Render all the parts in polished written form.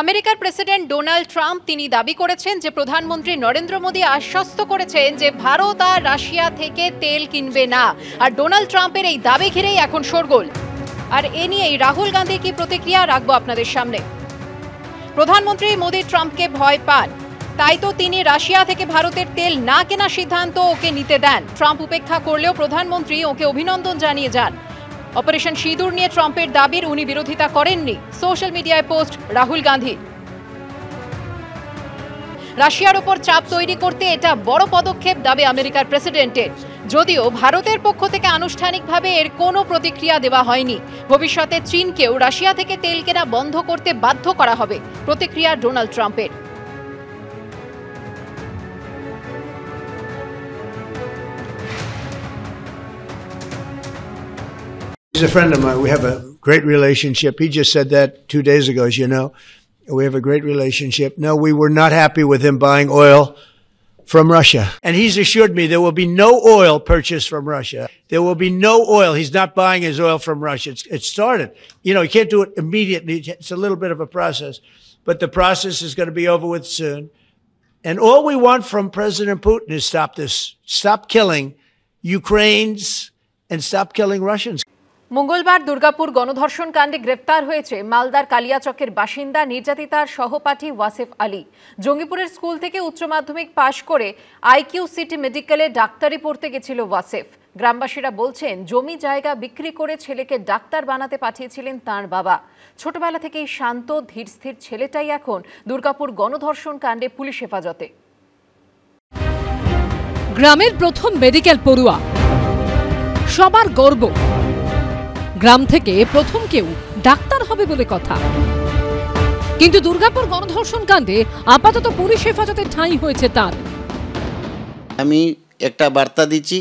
আমেরিকার president Donald Trump তিনি দাবি করেছেন যে প্রধানমন্ত্রী নরেন্দ্র মোদী আশ্বস্ত করেছেন যে ভারত আর রাশিয়া থেকে তেল কিনবে না। আর ডোনাল্ড ট্রাম্পের এই দাবি ঘিরেই এখন শোরগোল। আর এ নিয়েই রাহুল গান্ধীর কি প্রতিক্রিয়া রাখবো আপনাদের সামনে। প্রধানমন্ত্রী মোদী ট্রাম্পকে ভয় পান, তাই তো তিনি রাশিয়া থেকে ভারতের তেল না কেনার সিদ্ধান্ত ওকে নিতে দেন। ট্রাম্প উপেক্ষা করলেও প্রধানমন্ত্রী ওকে অভিনন্দন জানিয়ে যান। অপারেশন সিঁদুর নিয়ে ট্রাম্পের দাবির উনি বিরোধিতা করেননি। সোশ্যাল মিডিয়ায় পোস্ট রাহুল গান্ধী। রাশিয়ার উপর চাপ তৈরি করতে এটা বড় পদক্ষেপ দাবি আমেরিকার প্রেসিডেন্টের। যদিও ভারতের পক্ষ থেকে আনুষ্ঠানিকভাবে এর কোনো প্রতিক্রিয়া দেওয়া হয়নি। ভবিষ্যতে চীনকেও রাশিয়া থেকে তেল কেনা বন্ধ করতে বাধ্য করা হবে, প্রতিক্রিয়া ডোনাল্ড ট্রাম্পের। He's a friend of mine. We have a great relationship. He just said that 2 days ago, as you know. We have a great relationship. No, we were not happy with him buying oil from Russia. And he's assured me there will be no oil purchased from Russia. There will be no oil. He's not buying his oil from Russia. It started. You know, you can't do it immediately. It's a little bit of a process. But the process is going to be over with soon. And all we want from President Putin is stop this. Stop killing Ukrainians and stop killing Russians. মঙ্গলবার দুর্গাপুর গণধর্ষণ কাণ্ডে গ্রেফতার হয়েছে মালদার কালিয়াচকের বাসিন্দা নির্যাতিতার সহপাঠী Wasef Ali. জঙ্গিপুরের school থেকে উচ্চ মাধ্যমিক পাশ করে আইকিউ সিটি মেডিকেলে ডাক্তারি পড়তে গেছিল ওয়াসেফ। গ্রামবাসীরা বলছেন জমি জায়গা বিক্রি করে ছেলেকে ডাক্তার বানাতে পাঠিয়েছিলেন তাঁর বাবা। ছোটবেলা থেকেই শান্ত ধীরস্থির ছেলেটাই এখন দুর্গাপুর গণধর্ষণ কাণ্ডে পুলিশ হেফাজতে। গ্রামের প্রথম মেডিকেল পড়ুয়া, সবার গর্ব। গ্রাম থেকে প্রথম কেউ ডাক্তার হবে বলে কথা। কিন্তু দুর্গাপুর গণধর্ষণ কাণ্ডে আপাতত পুলিশ হেফাজতে ঠাঁই হয়েছে তার। আমি একটা বার্তা দিচ্ছি,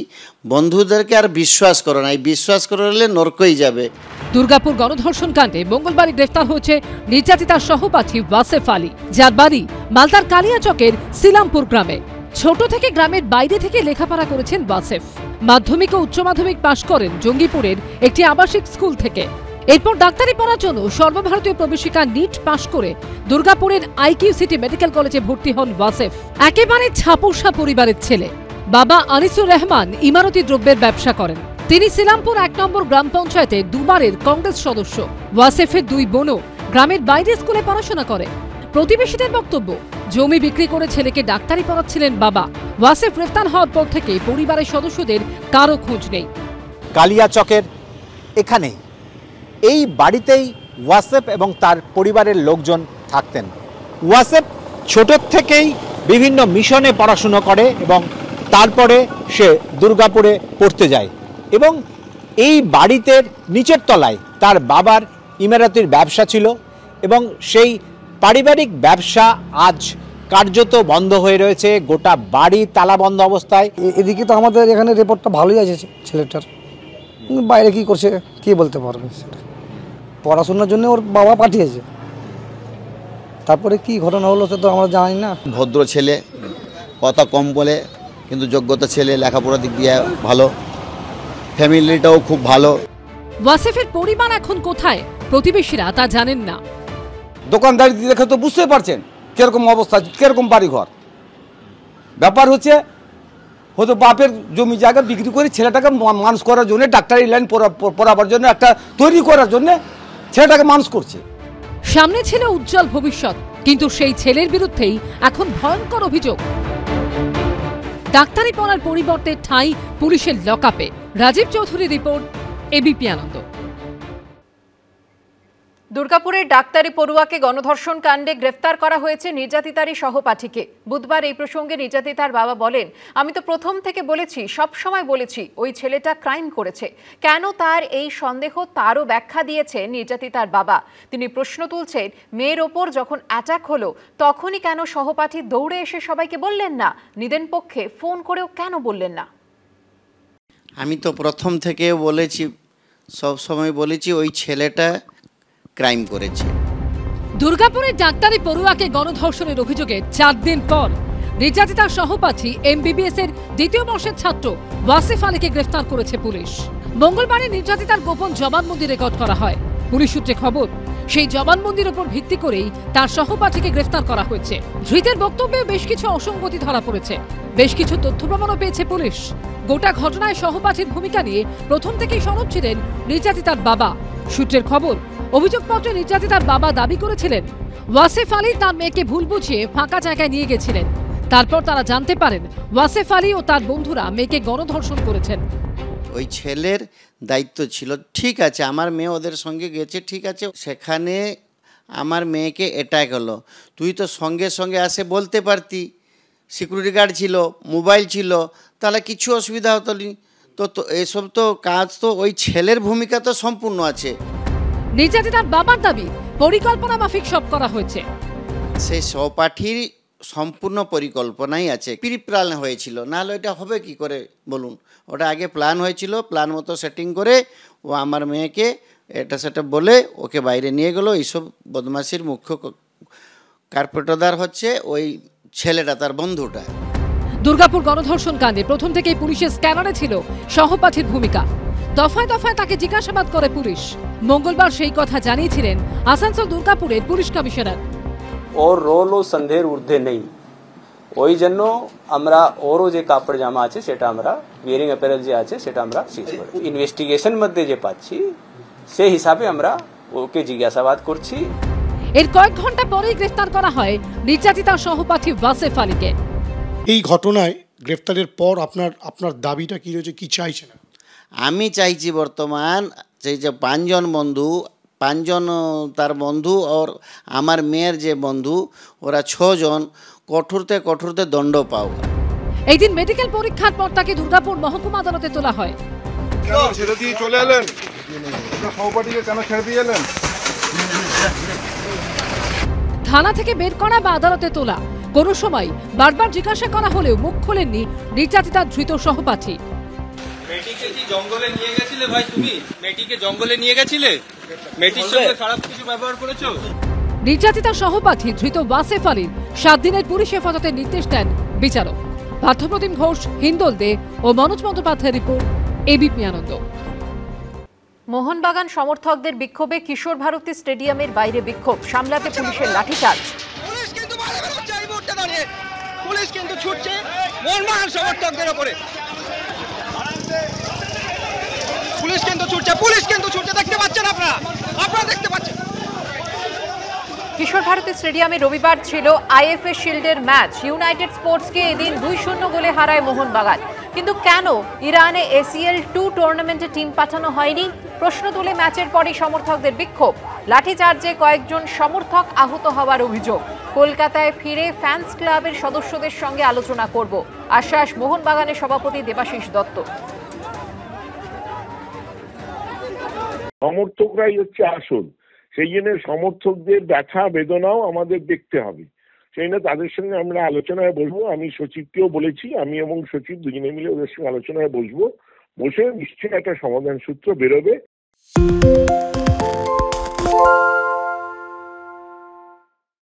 বন্ধুদেরকে আর বিশ্বাস করো না, এই বিশ্বাস করলে নরকই যাবে। দুর্গাপুর গণধর্ষণ কাণ্ডে মঙ্গলবার গ্রেফতার হয়েছে নির্যাতিতার সহপাঠী ওয়াসেফ আলী, যার বাড়ি মালদার কালিয়াচকের সিলামপুর গ্রামে। ছোট থেকে গ্রামের বাইরে থেকে লেখাপড়া করেছেন ওয়াসেফ। মাধ্যমিক ও উচ্চ মাধ্যমিক পাশ করেন জঙ্গিপুরের একটি আবাসিক স্কুল থেকে। এরপর ডাক্তারি পড়ার জন্য সর্বভারতীয় প্রবেশিকা নিট পাশ করে দুর্গাপুরের আইকিউ সিটি মেডিকেল কলেজে ভর্তি হন ওয়াসেফ। একেবারে ছাপোষা পরিবারের ছেলে। বাবা আনিসুর রহমান ইমারতি দ্রব্যের ব্যবসা করেন। তিনি সিলামপুর 1 নম্বর গ্রাম পঞ্চায়েতে দুবারের কংগ্রেস সদস্য। ওয়াসেফের 2 বোনও গ্রামের বাইরে স্কুলে পড়াশোনা করে। প্রতিবেশীদের বক্তব্য, জমি বিক্রি করে ছেলেকে ডাক্তারি পড়াচ্ছিলেন বাবা। ওয়াসেফ গ্রেফতার হওয়ার পর থেকে পরিবারের সদস্যদের কারো খোঁজ নেই। কালিয়াচকের এখানে এই বাড়িতেই ওয়াসেফ এবং তার পরিবারের লোকজন থাকতেন। ওয়াসেফ ছোট থেকেই বিভিন্ন মিশনে পড়াশুনো করে এবং তারপরে সে দুর্গাপুরে পড়তে যায় এবং এই বাড়িতে নিচের তলায় তার বাবার ইমারতির ব্যবসা ছিল এবং সেই পারিবারিক ব্যবসা আজ কার্যত বন্ধ হয়ে রয়েছে। গোটা বাড়ি তালাবন্ধ অবস্থায়। এদিকে তো আমাদের এখানে রিপোর্টটা ভালোই আছে ছেলেটার, বাইরে কি করছে কে বলতে পারবে। সেটা পড়াশোনার জন্য ওর বাবা পাঠিয়েছে, তারপরে কি ঘটনা হলো সে তো আমরা জানি না। ভদ্র ছেলে, কথা কম বলে, কিন্তু যোগ্যতা ছেলে, লেখাপড়ার দিক দিয়ে ভালো, ফ্যামিলিটাও খুব ভালো। ওয়াসেফের পরিবার এখন কোথায় প্রতিবেশীরা তা জানেন না। দোকানদারি দেখে তো বুঝতেই পারছেন কিরকম অবস্থা, কিরকম বাড়িঘর। ব্যাপার হচ্ছে হয়তো বাপের জমি জায়গা বিক্রি করে ছেলেটাকে মানুষ করার জন্য, ডাক্তারি লাইন পড়াবার জন্য, একটা তৈরি করার জন্য ছেলেটাকে মানুষ করছে। সামনে ছিল উজ্জ্বল ভবিষ্যৎ, কিন্তু সেই ছেলের বিরুদ্ধেই এখন ভয়ঙ্কর অভিযোগ। ডাক্তারি পড়ার পরিবর্তে ঠাঁই পুলিশের লকআপে। রাজীব চৌধুরী রিপোর্ট, এবিপি আনন্দ। দুর্গাপুরের ডাক্তারি পড়ুয়াকে গণধর্ষণ কাণ্ডে গ্রেফতার করা হয়েছে নির্যাতিতারই সহপাঠীকে। বুধবার এই প্রসঙ্গে নির্যাতিতার বাবা বলেন, আমি তো প্রথম থেকে বলেছি, সব সময় বলেছি ওই ছেলেটা ক্রাইম করেছে। কেন তার এই সন্দেহ, তারও ব্যাখ্যা দিয়েছেন নির্যাতিতার বাবা। তিনি প্রশ্ন তুলছেন, মেয়ের ওপর যখন অ্যাটাক হলো তখনই কেন সহপাঠী দৌড়ে এসে সবাইকে বললেন না? নিদেন পক্ষে ফোন করেও কেন বললেন না? আমি তো প্রথম থেকে বলেছি, সব সময় বলেছি ওই ছেলেটা ক্রাইম করেছে। দুর্গাপুরের ডাক্তারি পড়ুয়াকে গণধর্ষণের অভিযোগে 4 দিন পর নির্যাতিতার সহপাঠী MBBS এর 2য় বর্ষের ছাত্র ওয়াসেফ আলীকে গ্রেফতার করেছে পুলিশ। মঙ্গলবারে নির্যাতিতার গোপন জবানবন্দি রেকর্ড করা হয়। পুলিশ সূত্রে খবর, সেই জবানবন্দির উপর ভিত্তি করেই তার সহপাঠীকে গ্রেফতার করা হয়েছে। ধৃতের বক্তব্যে বেশ কিছু অসঙ্গতি ধরা পড়েছে, বেশ কিছু তথ্য প্রমাণও পেয়েছে পুলিশ। গোটা ঘটনায় সহপাঠীর ভূমিকা নিয়ে প্রথম থেকেই সরব ছিলেন নির্যাতিতার বাবা। সূত্রের খবর, অভিযোগপত্রে নির্যাতিতার বাবা দাবি করেছিলেন ওয়াসেফ আলী তার মেয়েকে ভুল বুঝিয়ে ফাঁকা জায়গায় নিয়ে গেছিলেন। তারপর তারা জানতে পারেন ওয়াসেফ আলী ও তার বন্ধুরা মেয়েকে গণধর্ষণ করেছেন। ওই ছেলের দায়িত্ব ছিল, ঠিক আছে আমার মেয়ে ওদের সঙ্গে গেছে, ঠিক আছে সেখানে আমার মেয়েকে অ্যাটাক হলো, তুই তো সঙ্গে সঙ্গে আসে বলতে পারতি, সিকিউরিটি গার্ড ছিল, মোবাইল ছিল, তাহলে কিছু অসুবিধা হতো নি। তো এসব তো কাজ তো ওই ছেলের ভূমিকা তো সম্পূর্ণ আছে। নির্যাতিতার বাবার দাবি পরিকল্পনা মাফিক সব করা হয়েছে। সেই সহপাঠীর সম্পূর্ণ পরিকল্পনাই আছে, প্রি প্ল্যান হয়েছিল, নাহলে এটা হবে কি করে বলুন। ওটা আগে প্ল্যান হয়েছিল, প্ল্যান মতো সেটিং করে ও আমার মেয়েকে এটা সেটা বলে ওকে বাইরে নিয়ে গেলো। এইসব বদমাশির মুখ্য কার্পেটদার হচ্ছে ওই ছেলেটা, তার বন্ধুটা। দুর্গাপুর গণধর্ষণ কাণ্ডে প্রথম থেকেই পুলিশের স্ক্যানারে ছিল সহপাঠীর ভূমিকা। দফায় দফায় তাকে জিজ্ঞাসাবাদ করে পুলিশ। মঙ্গলবার সেই কথা জানিয়েছিলেন আসানসোল দুর্গাপুরের পুলিশ কমিশনার। ওর রোল ও সন্দেহের ঊর্ধ্বে নেই, ওই জন্য আমরা ওরও যে কাপড় জামা আছে সেটা আমরা ওয়্যারিং অ্যাপারেল যে আছে সেটা আমরা সিজ করি। ইনভেস্টিগেশন মধ্যে যে পাচ্ছি সেই হিসাবে আমরা ওকে জিজ্ঞাসাবাদ করছি। এর কয়েক ঘন্টা পরেই গ্রেফতার করা হয় নির্যাতিতার সহপাঠী ওয়াসেফ আলীকে। এই ঘটনায় গ্রেফতারের পর আপনার দাবিটা কি রয়েছে, কি চাইছেন? আমি চাইছি বর্তমান সেই যে পাঁচজন তার বন্ধু আর আমার মেয়ের যে বন্ধু, ওরা 6 জন কঠোরতে দণ্ড পাও। এই দিন মেডিকেল পরীক্ষার পর তাকে দুর্গাপুর মহকুমা আদালতে তোলা হয়। ছেড়ে দিয়ে চলে এলেন, সহপাঠীকে কেন ছেড়ে দিয়ে এলেন? থানা থেকে বের করা বা আদালতে তোলা, কোনো সময় বারবার জিজ্ঞাসা করা হলেও মুখ খোলেননি নির্যাতিতার ধৃত সহপাঠী। মেয়েটিকে কি জঙ্গলে নিয়ে গেছিলে ভাই? তুমি মেয়েটিকে জঙ্গলে নিয়ে গেছিলে? মেয়েটির সঙ্গে খারাপ কিছু ব্যবহার করেছো? নির্যাতিতার সহপাঠী ধৃত ওয়াসেফ আলীর 7 দিনের পুলিশ হেফাজতের নির্দেশ দেন বিচারক। পার্থপ্রতিম ঘোষ, হিন্দল দে ও মনোজ বন্দ্যোপাধ্যায়ের রিপোর্ট, এবিপি আনন্দ। মোহনবাগান সমর্থকদের বিক্ষোভে কিশোর ভারতী স্টেডিয়ামের বাইরে বিক্ষোভ সামলাতে পুলিশের লাঠিচার্জ। পুলিশ কিন্তু ছুটছে মোহনবাগান সমর্থকদের উপরে, পুলিশ কিন্তু ছুটছে, দেখতে পাচ্ছেন আপনারা দেখতে পাচ্ছেন। কিশোর ভারতী স্টেডিয়ামে রবিবার ছিল আইএফএ শিল্ডের ম্যাচ। ইউনাইটেড স্পোর্টসকে এদিন 2-0 গোলে হারায় মোহনবাগান। কিন্তু কেন ইরানে ACL 2 টুর্নামেন্টে টিম পাঠানো হয়নি? প্রশ্ন তুলে ম্যাচের পরই সমর্থকদের বিক্ষোভ। লাঠিচার্জে কয়েকজন সমর্থক আহত হওয়ার অভিযোগ। কলকাতায় ফিরে ফ্যান্স ক্লাবের সদস্যদের সঙ্গে আলোচনা করব, আশ্বাস মোহনবাগানের সভাপতি দেবাশিস দত্ত। সমর্থকরাই হচ্ছে আসল, সেই জন্য সমর্থকদের ব্যথা বেদনাও আমাদের দেখতে হবে। সেই জন্য তাদের সঙ্গে আমরা আলোচনায় বসবো। আমি সচিবকেও বলেছি, আমি এবং সচিব দুজনে মিলে ওদের সঙ্গে আলোচনায় বসবো, বসে নিশ্চয়ই একটা সমাধান সূত্র বেরোবে।